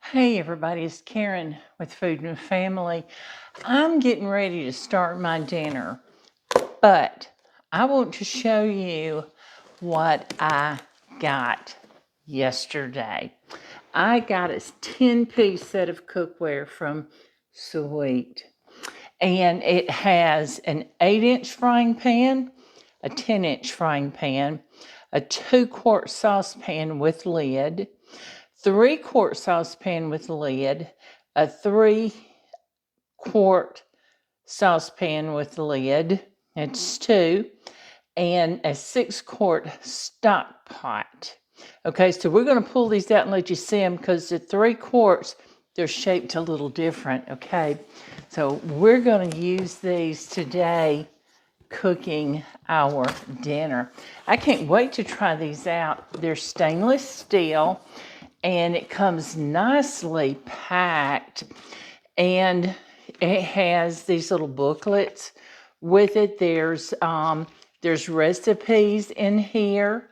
Hey everybody, it's Karen with Food and Family. I'm getting ready to start my dinner, but I want to show you what I got yesterday. I got a 10-piece set of cookware from Ciwete, and it has an 8-inch frying pan, a 10-inch frying pan, a 2-quart saucepan with lid, 3-quart saucepan with lid, a 3-quart saucepan with lid, it's 2, and a 6-quart stock pot. Okay, so we're going to pull these out and let you see them because the 3 quarts, they're shaped a little different. Okay, so we're going to use these today cooking our dinner. I can't wait to try these out. They're stainless steel and it comes nicely packed, and it has these little booklets with it. There's recipes in here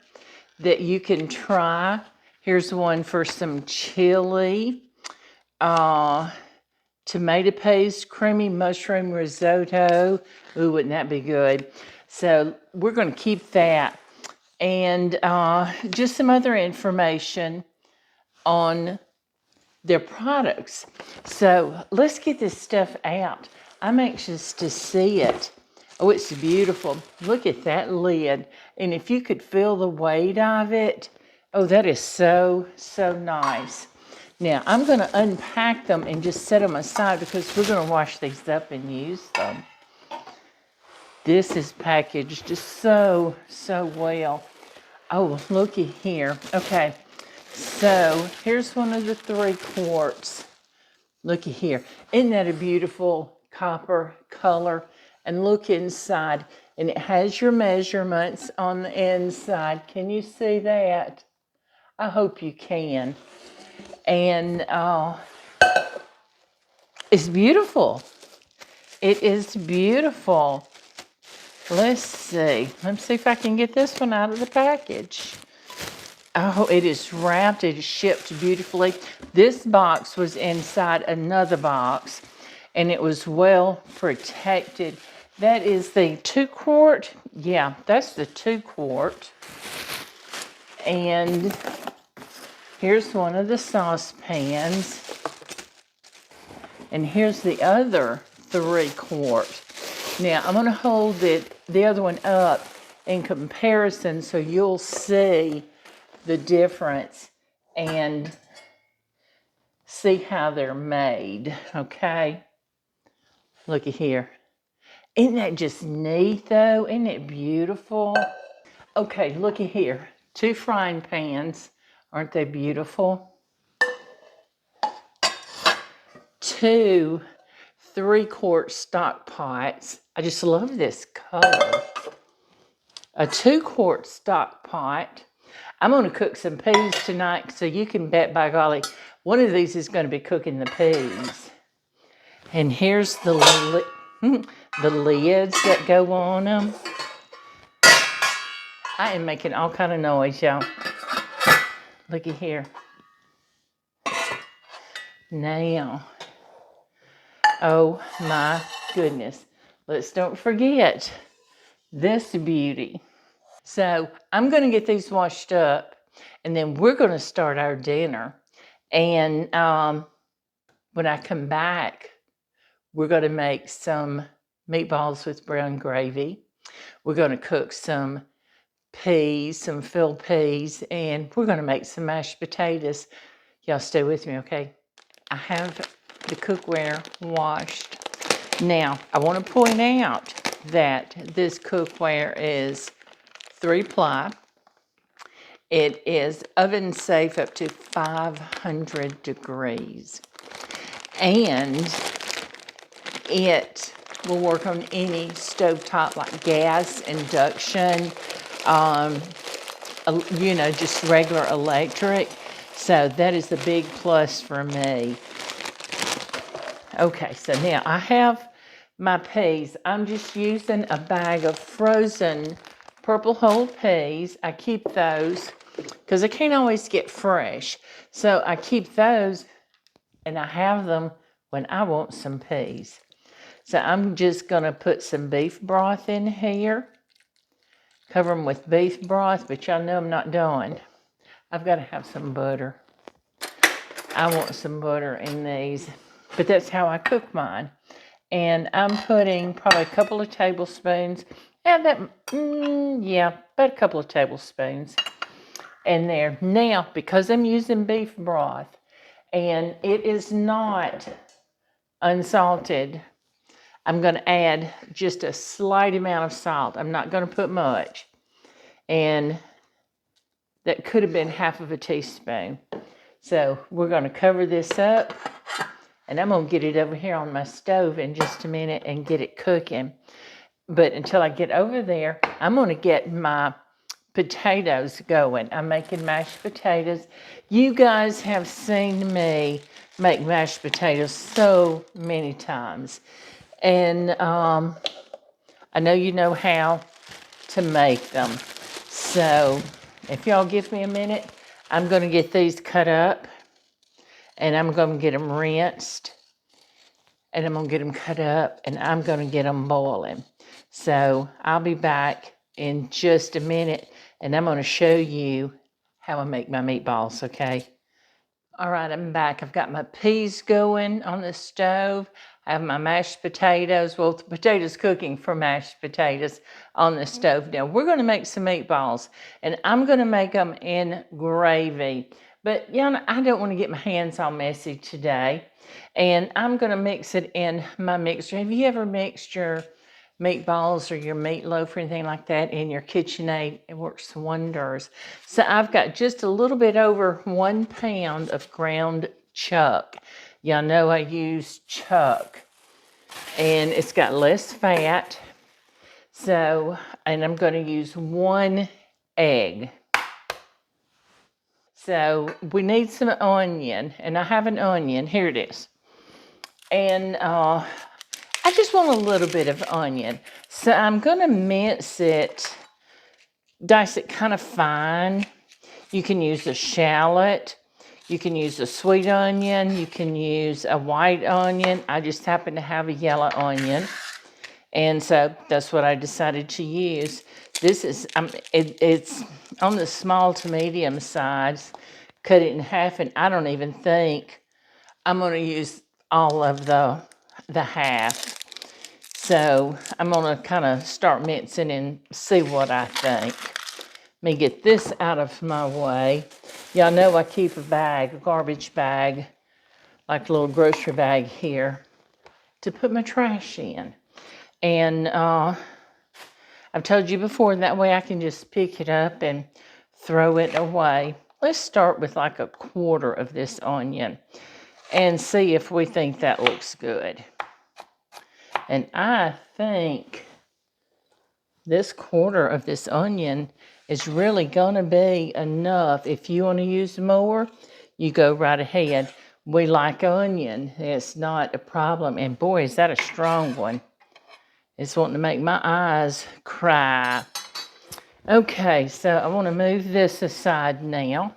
that you can try. Here's one for some chili, tomato paste, creamy mushroom risotto. Ooh, wouldn't that be good? So we're going to keep that. And just some other information on their products. So let's get this stuff out. I'm anxious to see it. Oh, it's beautiful. Look at that lid. And if you could feel the weight of it, oh, that is so, so nice. Now, I'm going to unpack them and just set them aside because we're going to wash these up and use them. This is packaged just so, so well. Oh, looky here. Okay, so here's one of the 3 quarts. Looky here. Isn't that a beautiful copper color? And look inside. And it has your measurements on the inside. Can you see that? I hope you can. And it's beautiful. It is beautiful. Let's see. Let's see if I can get this one out of the package. Oh, it is wrapped. It is shipped beautifully. This box was inside another box, and it was well protected. That is the 2 quart. Yeah, that's the 2 quart. And here's one of the saucepans. And here's the other 3 quart. Now, I'm going to hold the other one up in comparison so you'll see the difference and see how they're made, okay? Looky here. Isn't that just neat, though? Isn't it beautiful? Okay, looky here. 2 frying pans. Aren't they beautiful? 2 3-quart stock pots. I just love this color. A 2-quart stock pot. I'm going to cook some peas tonight, so you can bet by golly, one of these is going to be cooking the peas. And here's the lids that go on them. I am making all kind of noise, y'all. Looky here. Now, oh my goodness. Let's don't forget this beauty. So I'm going to get these washed up, and then we're going to start our dinner. And when I come back, we're going to make some meatballs with brown gravy. We're going to cook some peas, some filled peas, and we're going to make some mashed potatoes. Y'all stay with me, okay? I have the cookware washed. Now, I want to point out that this cookware is 3-ply. It is oven safe up to 500 degrees. And it will work on any stovetop like gas, induction, just regular electric. So that is a big plus for me. Okay, so now I have my peas. I'm just using a bag of frozen purple whole peas. I keep those because I can't always get fresh. So I keep those and I have them when I want some peas. So I'm just going to put some beef broth in here. Cover them with beef broth, but y'all know I'm not done. I've got to have some butter. I want some butter in these, but that's how I cook mine. And I'm putting probably a couple of tablespoons, about a couple of tablespoons in there. Now, because I'm using beef broth and it is not unsalted, I'm going to add just a slight amount of salt. I'm not going to put much. And that could have been half of a teaspoon. So we're going to cover this up, and I'm going to get it over here on my stove in just a minute and get it cooking. But until I get over there, I'm going to get my potatoes going. I'm making mashed potatoes. You guys have seen me make mashed potatoes so many times. And I know you know how to make them. So if y'all give me a minute, I'm going to get these cut up, and I'm going to get them rinsed, and I'm going to get them cut up, and I'm going to get them boiling. So I'll be back in just a minute, and I'm going to show you how I make my meatballs, okay? All right, I'm back. I've got my peas going on the stove. I have my mashed potatoes. Well, the potatoes cooking for mashed potatoes on the stove. Now, we're going to make some meatballs, and I'm going to make them in gravy. But, I don't want to get my hands all messy today, and I'm going to mix it in my mixer. Have you ever mixed your meatballs or your meatloaf or anything like that in your KitchenAid? It works wonders. So I've got just a little bit over 1 pound of ground chuck. Y'all know I use chuck, and it's got less fat. So, and I'm going to use 1 egg. So we need some onion, and I have an onion. Here it is. And I just want a little bit of onion. So I'm going to mince it, dice it kind of fine. You can use a shallot. You can use a sweet onion. You can use a white onion. I just happen to have a yellow onion. And so that's what I decided to use. This is, it's on the small to medium size. Cut it in half, and I don't even think I'm going to use all of the half. So I'm going to kind of start mincing and see what I think. Let me get this out of my way. Y'all know I keep a garbage bag, like a little grocery bag here, to put my trash in. And I've told you before, that way I can just pick it up and throw it away. Let's start with like a quarter of this onion and see if we think that looks good. And I think this quarter of this onion is really gonna be enough. If you want to use more, you go right ahead. We like onion. It's not a problem. And boy, is that a strong one. It's wanting to make my eyes cry. Okay, so I want to move this aside now.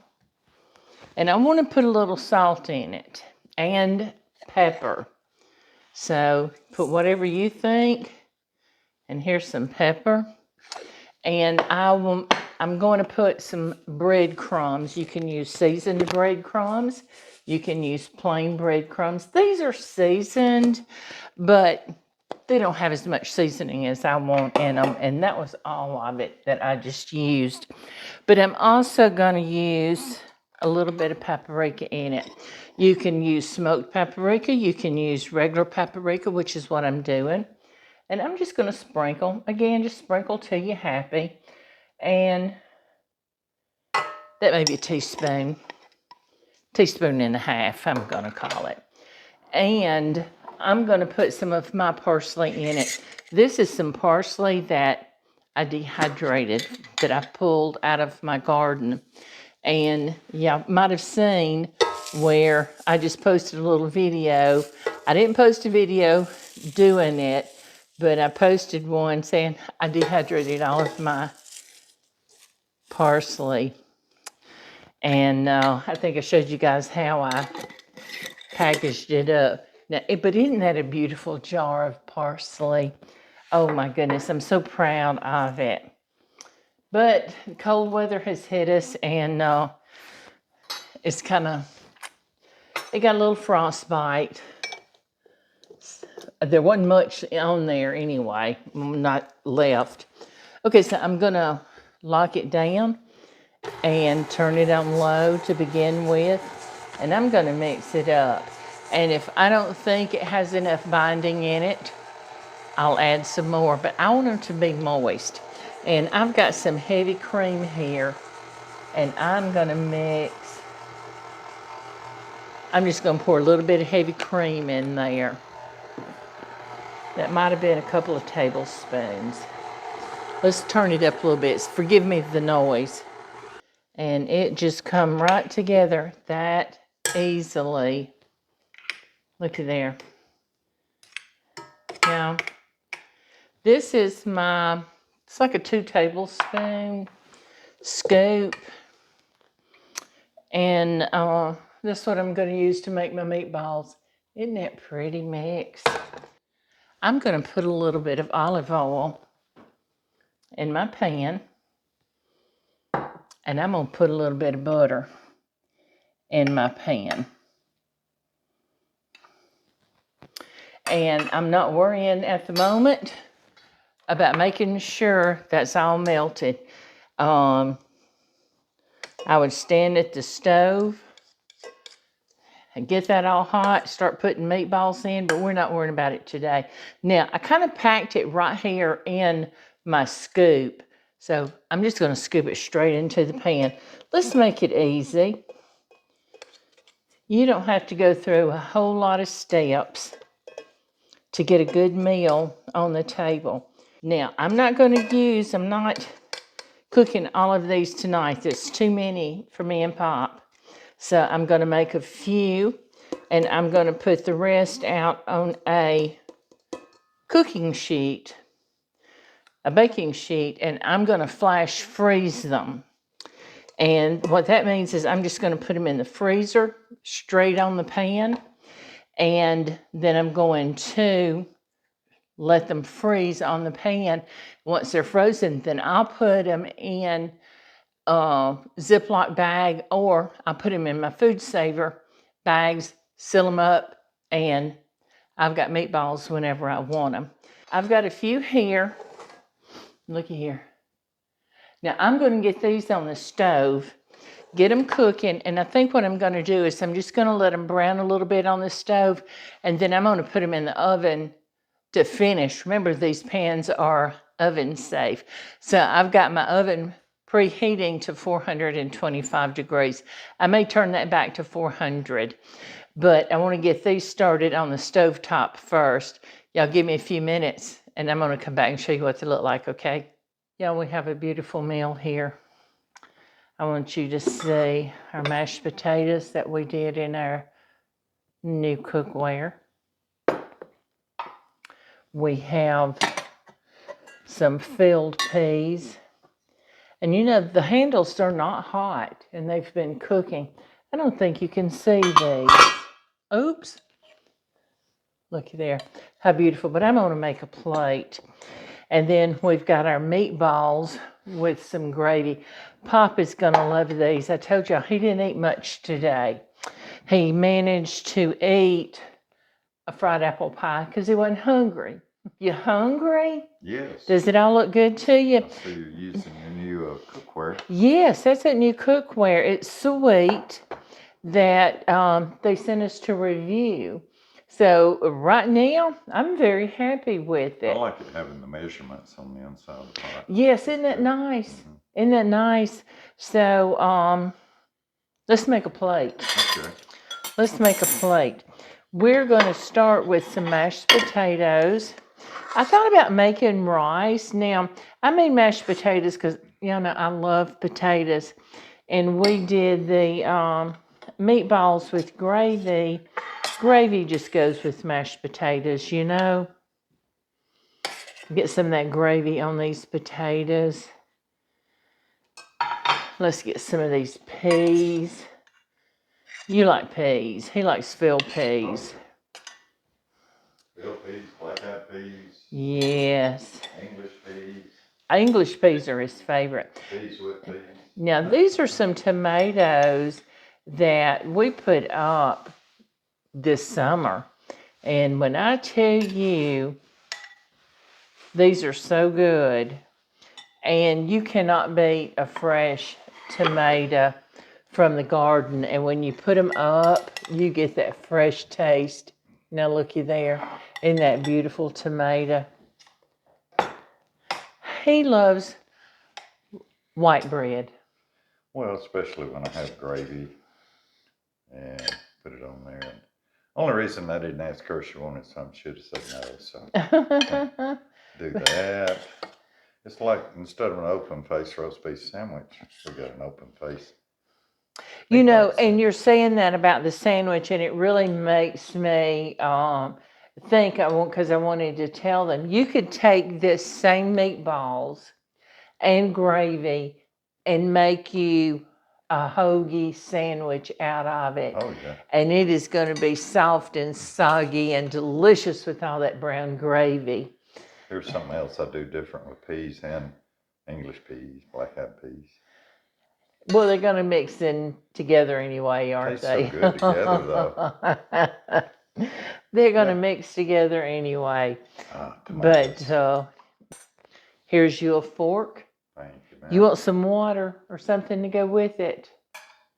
And I want to put a little salt in it and pepper. So put whatever you think. And here's some pepper. And I'm going to put some breadcrumbs. You can use seasoned breadcrumbs. You can use plain breadcrumbs. These are seasoned, but they don't have as much seasoning as I want in them. And that was all of it that I just used. But I'm also going to use a little bit of paprika in it. You can use smoked paprika. You can use regular paprika, which is what I'm doing. And I'm just going to sprinkle. Again, just sprinkle till you're happy. And that may be a teaspoon and a half, I'm going to call it. And I'm going to put some of my parsley in it. This is some parsley that I dehydrated, that I pulled out of my garden. And y'all might have seen where I just posted a little video. I didn't post a video doing it, but I posted one saying I dehydrated all of my parsley. And I think I showed you guys how I packaged it up. Now, but isn't that a beautiful jar of parsley? Oh my goodness, I'm so proud of it. But cold weather has hit us, and it's kind of, it got a little frostbite. There wasn't much on there anyway, not left. Okay, so I'm gonna lock it down and turn it on low to begin with, and I'm gonna mix it up. And if I don't think it has enough binding in it, I'll add some more, but I want them to be moist. And I've got some heavy cream here, and I'm gonna mix. I'm just gonna pour a little bit of heavy cream in there. That might have been a couple of tablespoons. Let's turn it up a little bit. Forgive me the noise. And it just come right together that easily. Look at there. Now, this is my, it's like a 2 tablespoon scoop. And that's what I'm going to use to make my meatballs. Isn't that pretty mix? I'm going to put a little bit of olive oil in my pan. And I'm going to put a little bit of butter in my pan. And I'm not worrying at the moment about making sure that's all melted. I would stand at the stove and get that all hot, start putting meatballs in, but we're not worrying about it today. Now, I kind of packed it right here in my scoop. So I'm just going to scoop it straight into the pan. Let's make it easy. You don't have to go through a whole lot of steps to get a good meal on the table. Now, I'm not cooking all of these tonight. There's too many for me and Pop. So I'm going to make a few, and I'm going to put the rest out on a cooking sheet, a baking sheet, and I'm going to flash freeze them. And what that means is I'm just going to put them in the freezer straight on the pan, and then I'm going to let them freeze on the pan. Once they're frozen, then I'll put them in a Ziploc bag, or I'll put them in my food saver bags, seal them up, and I've got meatballs whenever I want them. I've got a few here. Looky here. Now I'm going to get these on the stove, get them cooking, and I think what I'm going to do is I'm just going to let them brown a little bit on the stove, and then I'm going to put them in the oven to finish. Remember, these pans are oven safe. So I've got my oven preheating to 425 degrees. I may turn that back to 400, but I want to get these started on the stovetop first. Y'all give me a few minutes, and I'm going to come back and show you what they look like, okay? Y'all, we have a beautiful meal here. I want you to see our mashed potatoes that we did in our new cookware. We have some filled peas. And you know, the handles are not hot, and they've been cooking. I don't think you can see these. Oops. Looky there. How beautiful. But I'm going to make a plate. And then we've got our meatballs with some gravy. Pop is going to love these. I told y'all he didn't eat much today. He managed to eat a fried apple pie because he wasn't hungry. You hungry? Yes. Does it all look good to you? I see you're using your new cookware. Yes, that's that new cookware. It's sweet that they sent us to review. So right now, I'm very happy with it. I like it having the measurements on the inside of the pot. Yes, isn't that nice? Mm-hmm. Isn't that nice? So let's make a plate. Okay. Let's make a plate. We're going to start with some mashed potatoes. I thought about making rice. Now, I made mashed potatoes because, you know, I love potatoes. And we did the meatballs with gravy. Gravy just goes with mashed potatoes, you know. Get some of that gravy on these potatoes. Let's get some of these peas. You like peas. He likes filled peas. Filled peas, black-eyed peas. Yes. English peas. English peas are his favorite. Peas with peas. Now, these are some tomatoes that we put up this summer. And when I tell you, these are so good. And you cannot beat a fresh tomato from the garden. And when you put them up, you get that fresh taste. Now, looky there. Isn't that beautiful tomato? He loves white bread. Well, especially when I have gravy and put it on there. And only reason I didn't ask her if she wanted some, she would have said no. So do that. It's like instead of an open face roast beef sandwich, we got an open face. You know, and you're saying that about the sandwich, and it really makes me think, because I wanted to tell them, you could take this same meatballs and gravy and make you a hoagie sandwich out of it. Oh, yeah. And it is going to be soft and soggy and delicious with all that brown gravy. Here's something else I do different with peas and English peas, black-eyed peas. Well, they're going to mix in together anyway, aren't they? Tastes so good together, though. They're going to mix together anyway. Tomatoes. But here's you a fork. Thank you, ma'am. You want some water or something to go with it?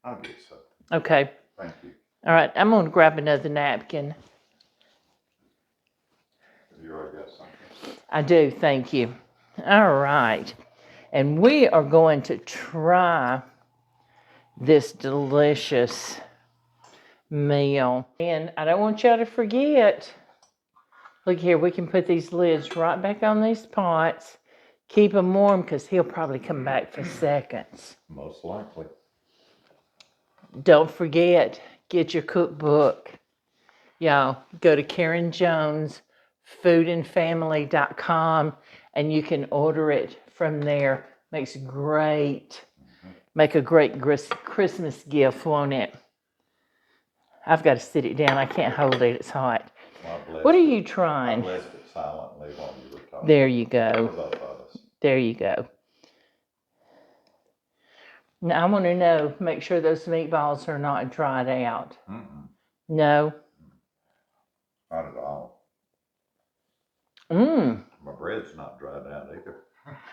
I'll get something. Okay. Thank you. All right. I'm going to grab another napkin. Have you already got something? I do. Thank you. All right. And we are going to try this delicious meal. And I don't want y'all to forget, look here, we can put these lids right back on these pots. Keep them warm because he'll probably come back for seconds. Most likely. Don't forget, get your cookbook. Y'all, go to KarenJonesFoodandFamily.com and you can order it from there. Makes great, make a great Christmas gift, won't it? I've got to sit it down. I can't hold it. It's hot. What are you trying? I left it silently while you were talking. There you go. For both of us. There you go. Now I want to know, make sure those meatballs are not dried out. Mm-mm. No? Not at all. Mmm. My bread's not dried out either.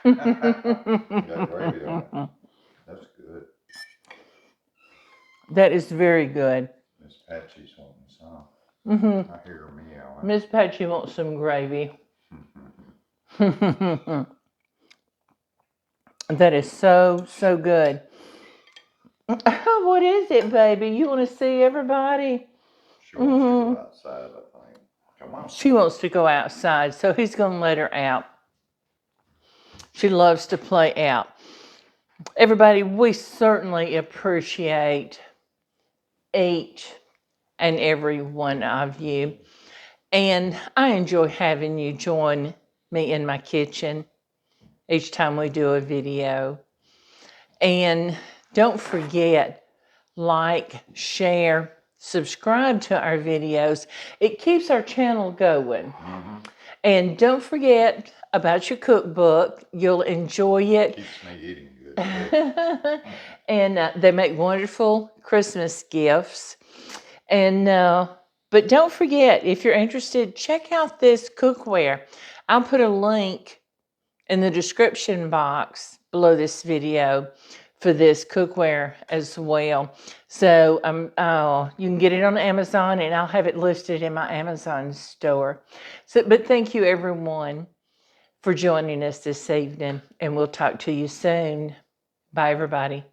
Got gravy on it. That's good. That is very good. Miss Patsy's wanting some. Mm-hmm. I hear her meowing. Miss Patsy wants some gravy. That is so, so good. What is it, baby? You want to see everybody? She wants to go outside, I think. Come on. She wants to go outside, so he's going to let her out. She loves to play out. Everybody, we certainly appreciate each and every one of you. And I enjoy having you join me in my kitchen each time we do a video. And don't forget, like, share, subscribe to our videos. It keeps our channel going. And don't forget about your cookbook. You'll enjoy it. Keeps me eating good. And they make wonderful Christmas gifts. And but don't forget, if you're interested, check out this cookware. I'll put a link in the description box below this video for this cookware as well. So you can get it on Amazon, and I'll have it listed in my Amazon store. So, but thank you everyone for joining us this evening, and we'll talk to you soon. Bye everybody.